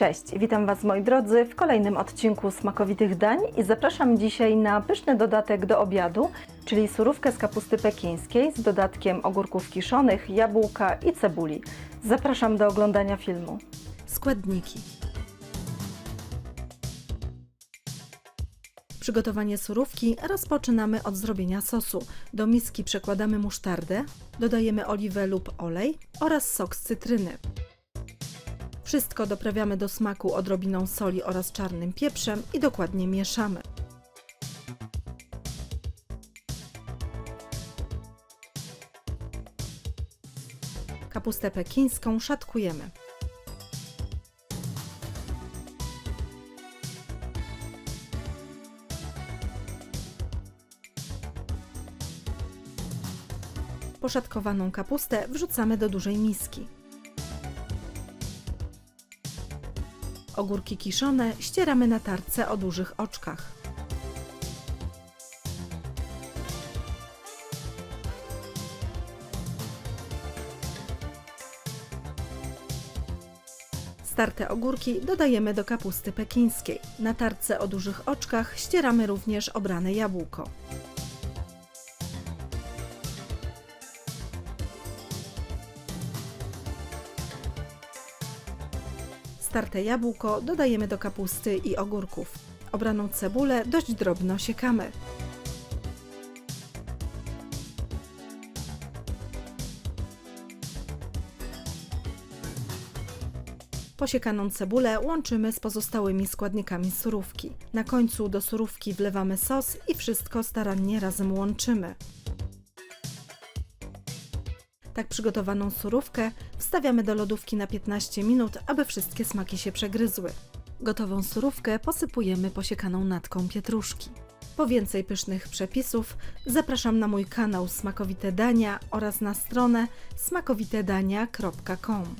Cześć, witam Was moi drodzy w kolejnym odcinku smakowitych dań i zapraszam dzisiaj na pyszny dodatek do obiadu, czyli surówkę z kapusty pekińskiej z dodatkiem ogórków kiszonych, jabłka i cebuli. Zapraszam do oglądania filmu. Składniki. Przygotowanie surówki rozpoczynamy od zrobienia sosu. Do miski przekładamy musztardę, dodajemy oliwę lub olej oraz sok z cytryny. Wszystko doprawiamy do smaku odrobiną soli oraz czarnym pieprzem i dokładnie mieszamy. Kapustę pekińską szatkujemy. Poszatkowaną kapustę wrzucamy do dużej miski. Ogórki kiszone ścieramy na tarce o dużych oczkach. Starte ogórki dodajemy do kapusty pekińskiej. Na tarce o dużych oczkach ścieramy również obrane jabłko. Starte jabłko dodajemy do kapusty i ogórków. Obraną cebulę dość drobno siekamy. Posiekaną cebulę łączymy z pozostałymi składnikami surówki. Na końcu do surówki wlewamy sos i wszystko starannie razem łączymy. Tak przygotowaną surówkę wstawiamy do lodówki na 15 minut, aby wszystkie smaki się przegryzły. Gotową surówkę posypujemy posiekaną natką pietruszki. Po więcej pysznych przepisów zapraszam na mój kanał Smakowite Dania oraz na stronę smakowitedania.com.